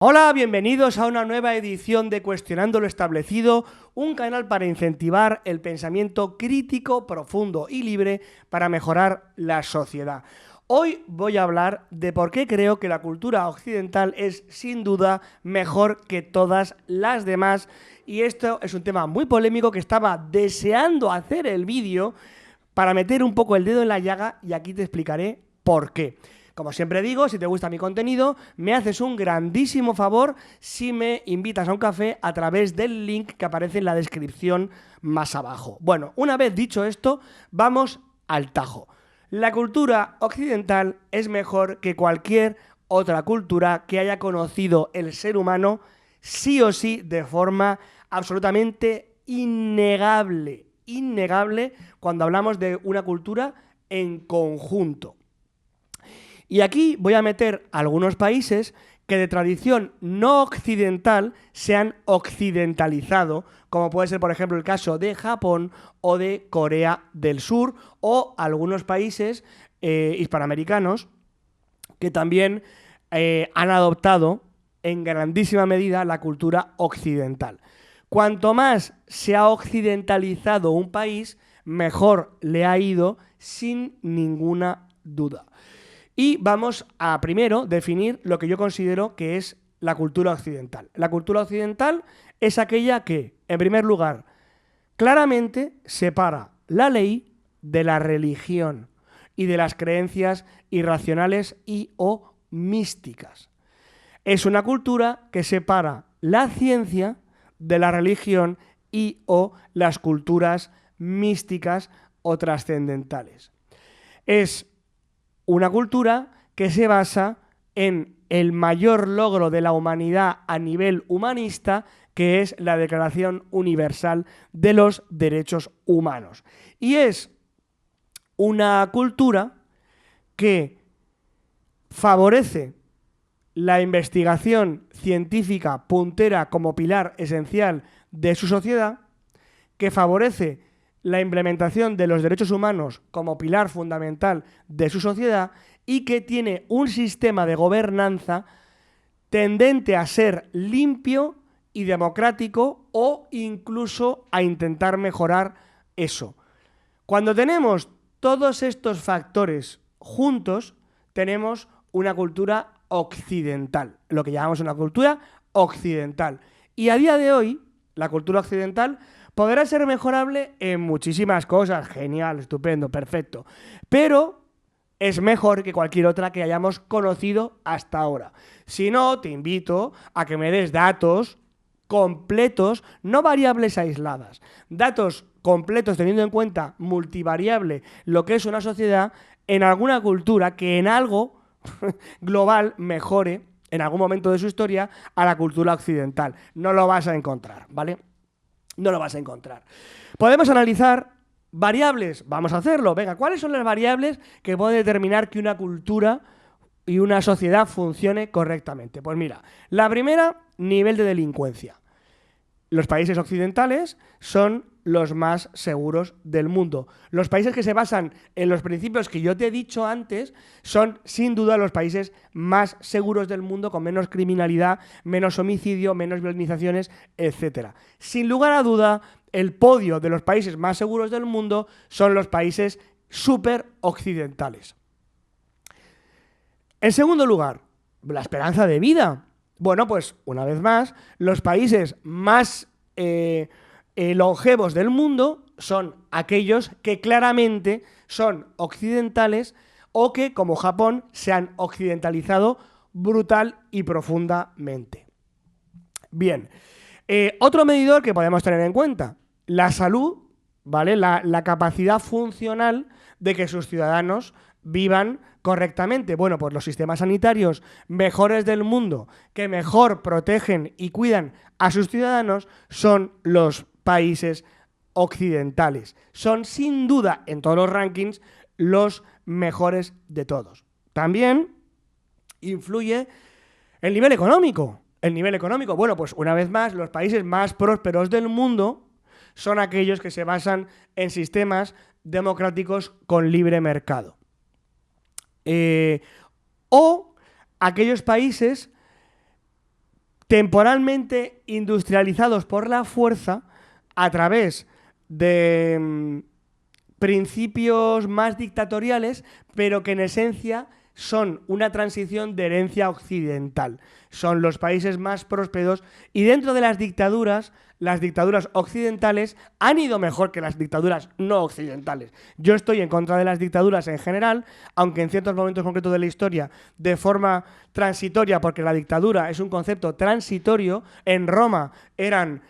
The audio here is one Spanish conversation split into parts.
Hola, bienvenidos a una nueva edición de Cuestionando lo Establecido, un canal para incentivar el pensamiento crítico, profundo y libre para mejorar la sociedad. Hoy voy a hablar de por qué creo que la cultura occidental es sin duda mejor que todas las demás, y esto es un tema muy polémico que estaba deseando hacer el vídeo para meter un poco el dedo en la llaga, y aquí te explicaré por qué. Como siempre digo, si te gusta mi contenido, me haces un grandísimo favor si me invitas a un café a través del link que aparece en la descripción más abajo. Bueno, una vez dicho esto, vamos al tajo. La cultura occidental es mejor que cualquier otra cultura que haya conocido el ser humano, sí o sí, de forma absolutamente innegable. Innegable cuando hablamos de una cultura en conjunto. Y aquí voy a meter algunos países que de tradición no occidental se han occidentalizado, como puede ser, por ejemplo, el caso de Japón o de Corea del Sur, o algunos países hispanoamericanos que también han adoptado en grandísima medida la cultura occidental. Cuanto más se ha occidentalizado un país, mejor le ha ido sin ninguna duda. Y vamos a primero definir lo que yo considero que es la cultura occidental. La cultura occidental es aquella que, en primer lugar, claramente separa la ley de la religión y de las creencias irracionales y o místicas. Es una cultura que separa la ciencia de la religión y o las culturas místicas o trascendentales. Es una cultura que se basa en el mayor logro de la humanidad a nivel humanista, que es la Declaración Universal de los Derechos Humanos. Y es una cultura que favorece la investigación científica puntera como pilar esencial de su sociedad, que favorece la implementación de los derechos humanos como pilar fundamental de su sociedad y que tiene un sistema de gobernanza tendente a ser limpio y democrático o incluso a intentar mejorar eso. Cuando tenemos todos estos factores juntos, tenemos una cultura occidental, lo que llamamos una cultura occidental. Y a día de hoy, la cultura occidental podrá ser mejorable en muchísimas cosas. Genial, estupendo, perfecto. Pero es mejor que cualquier otra que hayamos conocido hasta ahora. Si no, te invito a que me des datos completos, no variables aisladas. Datos completos teniendo en cuenta multivariable lo que es una sociedad en alguna cultura que en algo global mejore en algún momento de su historia a la cultura occidental. No lo vas a encontrar, ¿vale? No lo vas a encontrar. Podemos analizar variables. Vamos a hacerlo. Venga, ¿cuáles son las variables que pueden determinar que una cultura y una sociedad funcione correctamente? Pues mira, la primera, nivel de delincuencia. Los países occidentales son los más seguros del mundo. Los países que se basan en los principios que yo te he dicho antes son sin duda los países más seguros del mundo, con menos criminalidad, menos homicidio, menos violinizaciones, etc. Sin lugar a duda, el podio de los países más seguros del mundo son los países súper occidentales. En segundo lugar, la esperanza de vida. Bueno, pues una vez más, los países más longevos del mundo son aquellos que claramente son occidentales o que, como Japón, se han occidentalizado brutal y profundamente. Bien, otro medidor que podemos tener en cuenta, la salud, ¿vale? La capacidad funcional de que sus ciudadanos vivan correctamente. Bueno, pues los sistemas sanitarios mejores del mundo, que mejor protegen y cuidan a sus ciudadanos, son los países occidentales. Son sin duda en todos los rankings los mejores de todos. También influye el nivel económico. El nivel económico, bueno, pues una vez más, los países más prósperos del mundo son aquellos que se basan en sistemas democráticos con libre mercado. O aquellos países temporalmente industrializados por la fuerza a través de principios más dictatoriales, pero que en esencia son una transición de herencia occidental. Son los países más prósperos y dentro de las dictaduras occidentales han ido mejor que las dictaduras no occidentales. Yo estoy en contra de las dictaduras en general, aunque en ciertos momentos concretos de la historia, de forma transitoria, porque la dictadura es un concepto transitorio. En Roma eran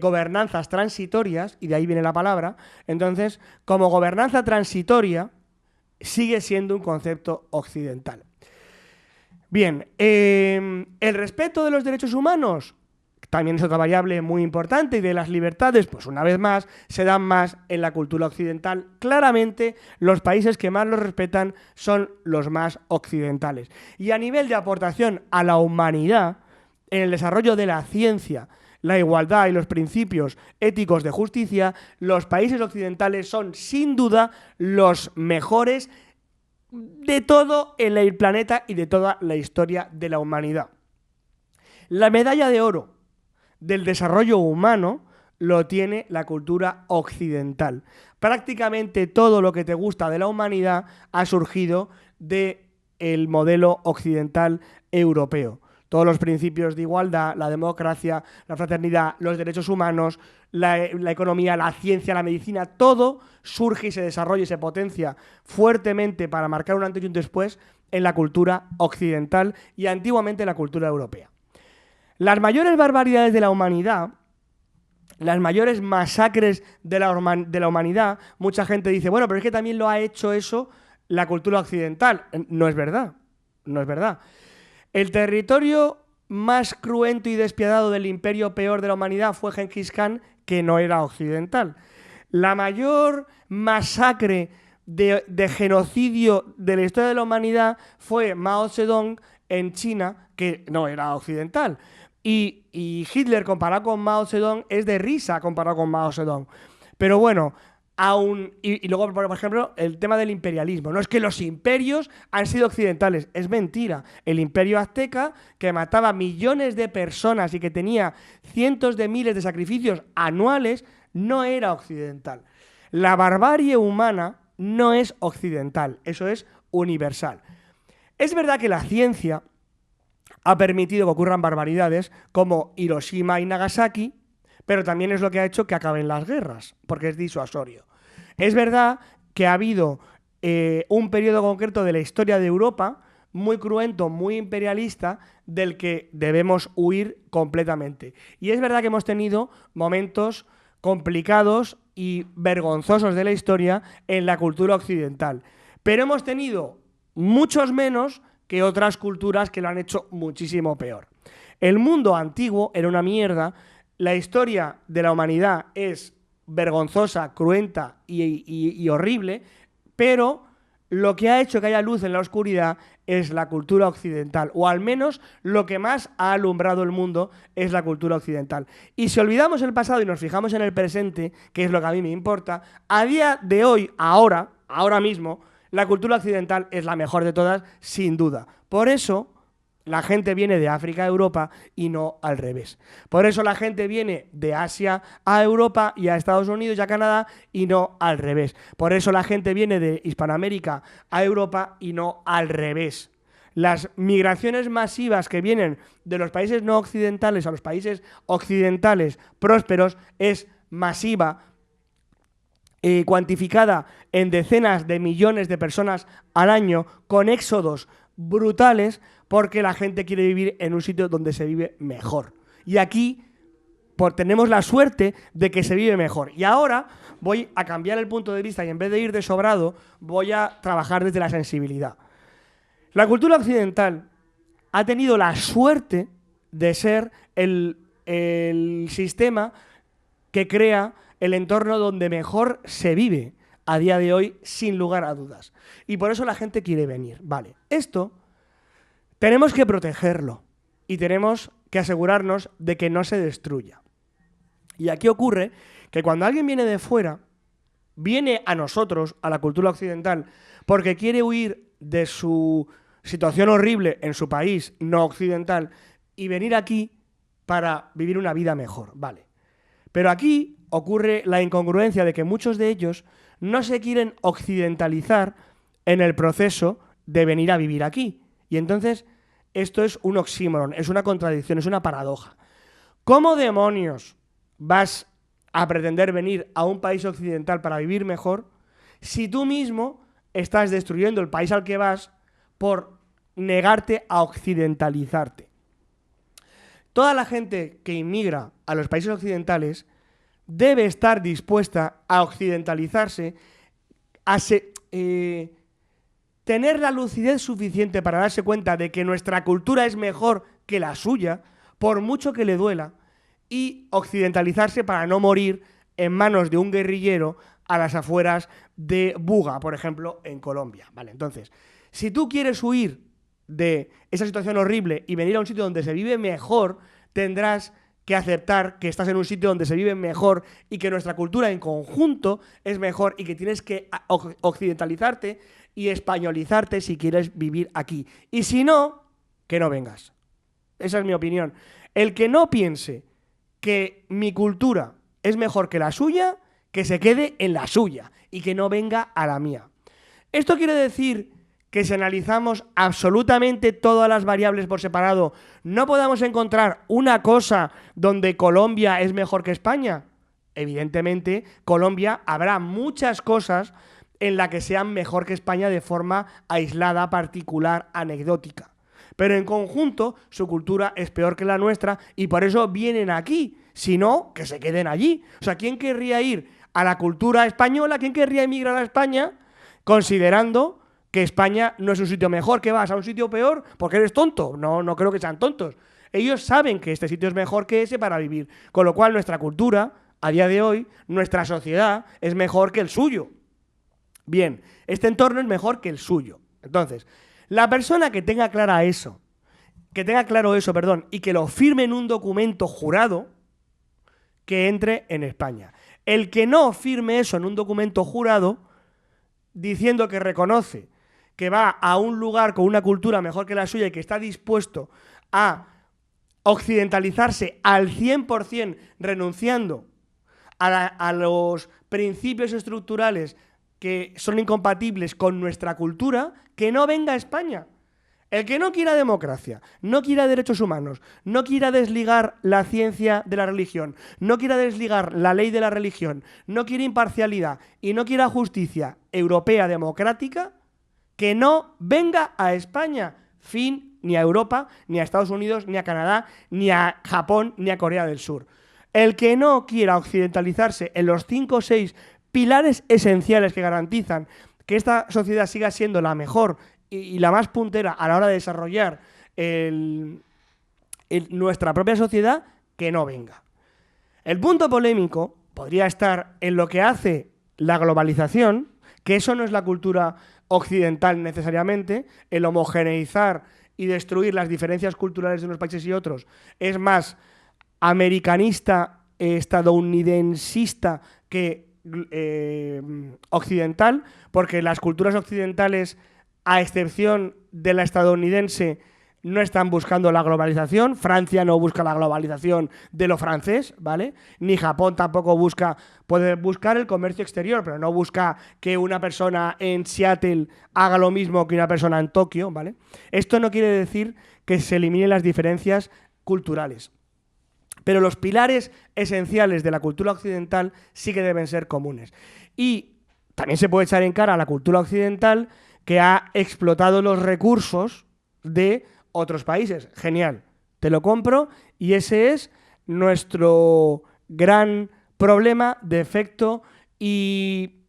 gobernanzas transitorias, y de ahí viene la palabra. Entonces, como gobernanza transitoria, sigue siendo un concepto occidental. Bien, el respeto de los derechos humanos también es otra variable muy importante, y de las libertades, pues una vez más, se dan más en la cultura occidental. Claramente, los países que más los respetan son los más occidentales. Y a nivel de aportación a la humanidad, en el desarrollo de la ciencia, la igualdad y los principios éticos de justicia, los países occidentales son, sin duda, los mejores de todo el planeta y de toda la historia de la humanidad. La medalla de oro del desarrollo humano lo tiene la cultura occidental. Prácticamente todo lo que te gusta de la humanidad ha surgido del modelo occidental europeo. Todos los principios de igualdad, la democracia, la fraternidad, los derechos humanos, la economía, la ciencia, la medicina, todo surge y se desarrolla y se potencia fuertemente para marcar un antes y un después en la cultura occidental y antiguamente en la cultura europea. Las mayores barbaridades de la humanidad, las mayores masacres de la humanidad, mucha gente dice, bueno, pero es que también lo ha hecho eso la cultura occidental. No es verdad, no es verdad. El territorio más cruento y despiadado del imperio peor de la humanidad fue Genghis Khan, que no era occidental. La mayor masacre de genocidio de la historia de la humanidad fue Mao Zedong en China, que no era occidental. Y Hitler comparado con Mao Zedong es de risa comparado con Mao Zedong. Pero bueno, y luego, por ejemplo, el tema del imperialismo. No es que los imperios han sido occidentales, es mentira. El imperio azteca, que mataba millones de personas y que tenía cientos de miles de sacrificios anuales, no era occidental. La barbarie humana no es occidental, eso es universal. Es verdad que la ciencia ha permitido que ocurran barbaridades como Hiroshima y Nagasaki, pero también es lo que ha hecho que acaben las guerras, porque es disuasorio. Es verdad que ha habido un periodo concreto de la historia de Europa muy cruento, muy imperialista, del que debemos huir completamente. Y es verdad que hemos tenido momentos complicados y vergonzosos de la historia en la cultura occidental, pero hemos tenido muchos menos que otras culturas que lo han hecho muchísimo peor. El mundo antiguo era una mierda. La historia de la humanidad es vergonzosa, cruenta y horrible, pero lo que ha hecho que haya luz en la oscuridad es la cultura occidental, o al menos lo que más ha alumbrado el mundo es la cultura occidental. Y si olvidamos el pasado y nos fijamos en el presente, que es lo que a mí me importa, a día de hoy, ahora mismo, la cultura occidental es la mejor de todas, sin duda. Por eso la gente viene de África a Europa y no al revés. Por eso la gente viene de Asia a Europa y a Estados Unidos y a Canadá y no al revés. Por eso la gente viene de Hispanoamérica a Europa y no al revés. Las migraciones masivas que vienen de los países no occidentales a los países occidentales prósperos es masiva, cuantificada en decenas de millones de personas al año, con éxodos brutales, porque la gente quiere vivir en un sitio donde se vive mejor. Y aquí tenemos la suerte de que se vive mejor. Y ahora voy a cambiar el punto de vista y en vez de ir de sobrado, voy a trabajar desde la sensibilidad. La cultura occidental ha tenido la suerte de ser el sistema que crea el entorno donde mejor se vive a día de hoy, sin lugar a dudas. Y por eso la gente quiere venir. Vale, esto tenemos que protegerlo y tenemos que asegurarnos de que no se destruya. Y aquí ocurre que cuando alguien viene de fuera, viene a nosotros, a la cultura occidental, porque quiere huir de su situación horrible en su país no occidental y venir aquí para vivir una vida mejor, vale. Pero aquí ocurre la incongruencia de que muchos de ellos no se quieren occidentalizar en el proceso de venir a vivir aquí. Y entonces esto es un oxímoron, es una contradicción, es una paradoja. ¿Cómo demonios vas a pretender venir a un país occidental para vivir mejor si tú mismo estás destruyendo el país al que vas por negarte a occidentalizarte? Toda la gente que inmigra a los países occidentales debe estar dispuesta a occidentalizarse, a tener la lucidez suficiente para darse cuenta de que nuestra cultura es mejor que la suya, por mucho que le duela, y occidentalizarse para no morir en manos de un guerrillero a las afueras de Buga, por ejemplo, en Colombia. Vale, entonces, si tú quieres huir de esa situación horrible y venir a un sitio donde se vive mejor, tendrás que aceptar que estás en un sitio donde se vive mejor y que nuestra cultura en conjunto es mejor y que tienes que occidentalizarte y españolizarte si quieres vivir aquí. Y si no, que no vengas. Esa es mi opinión. El que no piense que mi cultura es mejor que la suya, que se quede en la suya y que no venga a la mía. Esto quiere decir que si analizamos absolutamente todas las variables por separado, ¿no podamos encontrar una cosa donde Colombia es mejor que España? Evidentemente, Colombia habrá muchas cosas en las que sean mejor que España de forma aislada, particular, anecdótica. Pero en conjunto, su cultura es peor que la nuestra y por eso vienen aquí. Si no, que se queden allí. O sea, ¿quién querría ir a la cultura española? ¿Quién querría emigrar a España considerando que España no es un sitio mejor? ¿Que vas a un sitio peor? Porque eres tonto. No creo que sean tontos. Ellos saben que este sitio es mejor que ese para vivir. Con lo cual, nuestra cultura, a día de hoy, nuestra sociedad, es mejor que el suyo. Bien, este entorno es mejor que el suyo. Entonces, la persona que tenga claro eso, y que lo firme en un documento jurado, que entre en España. El que no firme eso en un documento jurado, diciendo que reconoce que va a un lugar con una cultura mejor que la suya y que está dispuesto a occidentalizarse al 100%, renunciando a los principios estructurales que son incompatibles con nuestra cultura, que no venga a España. El que no quiera democracia, no quiera derechos humanos, no quiera desligar la ciencia de la religión, no quiera desligar la ley de la religión, no quiere imparcialidad y no quiera justicia europea democrática, que no venga a España. Fin, ni a Europa, ni a Estados Unidos, ni a Canadá, ni a Japón, ni a Corea del Sur. El que no quiera occidentalizarse en los 5 o 6 pilares esenciales que garantizan que esta sociedad siga siendo la mejor y la más puntera a la hora de desarrollar nuestra propia sociedad, que no venga. El punto polémico podría estar en lo que hace la globalización, que eso no es la cultura occidental necesariamente, el homogeneizar y destruir las diferencias culturales de unos países y otros, es más americanista, estadounidensista que occidental, porque las culturas occidentales, a excepción de la estadounidense, no están buscando la globalización. Francia no busca la globalización de lo francés, ¿vale? Ni Japón tampoco busca, puede buscar el comercio exterior, pero no busca que una persona en Seattle haga lo mismo que una persona en Tokio, ¿vale? Esto no quiere decir que se eliminen las diferencias culturales, pero los pilares esenciales de la cultura occidental sí que deben ser comunes. Y también se puede echar en cara a la cultura occidental que ha explotado los recursos de otros países. Genial, te lo compro, y ese es nuestro gran problema, defecto y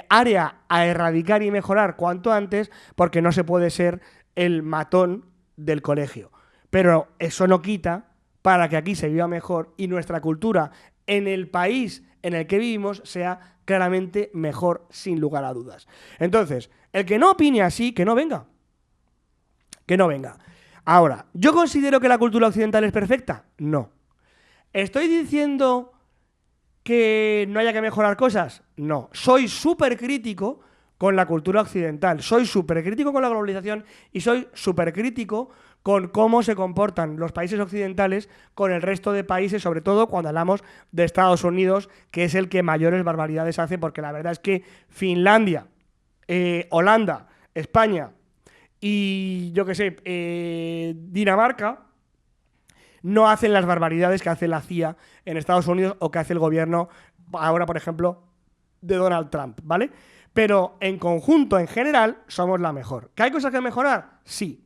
área a erradicar y mejorar cuanto antes, porque no se puede ser el matón del colegio. Pero eso no quita para que aquí se viva mejor y nuestra cultura en el país en el que vivimos sea claramente mejor, sin lugar a dudas. Entonces, el que no opine así, que no venga. Que no venga. Ahora, ¿yo considero que la cultura occidental es perfecta? No. ¿Estoy diciendo que no haya que mejorar cosas? No. Soy súper crítico con la cultura occidental. Soy súper crítico con la globalización y soy súper crítico con cómo se comportan los países occidentales con el resto de países, sobre todo cuando hablamos de Estados Unidos, que es el que mayores barbaridades hace, porque la verdad es que Finlandia, Holanda, España y yo qué sé, Dinamarca no hacen las barbaridades que hace la CIA en Estados Unidos o que hace el gobierno ahora, por ejemplo, de Donald Trump, ¿vale? Pero en conjunto, en general, somos la mejor. ¿Que hay cosas que mejorar? Sí.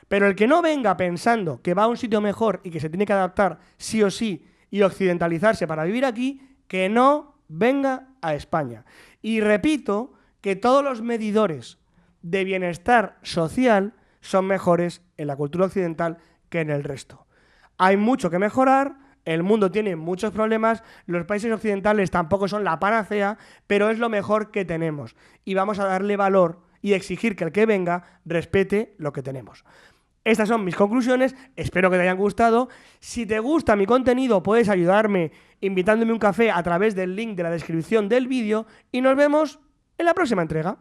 Pero el que no venga pensando que va a un sitio mejor y que se tiene que adaptar sí o sí y occidentalizarse para vivir aquí, que no venga a España. Y repito que todos los medidores de bienestar social son mejores en la cultura occidental que en el resto. Hay mucho que mejorar, el mundo tiene muchos problemas, los países occidentales tampoco son la panacea, pero es lo mejor que tenemos. Y vamos a darle valor y exigir que el que venga respete lo que tenemos. Estas son mis conclusiones, espero que te hayan gustado. Si te gusta mi contenido, puedes ayudarme invitándome un café a través del link de la descripción del vídeo y nos vemos en la próxima entrega.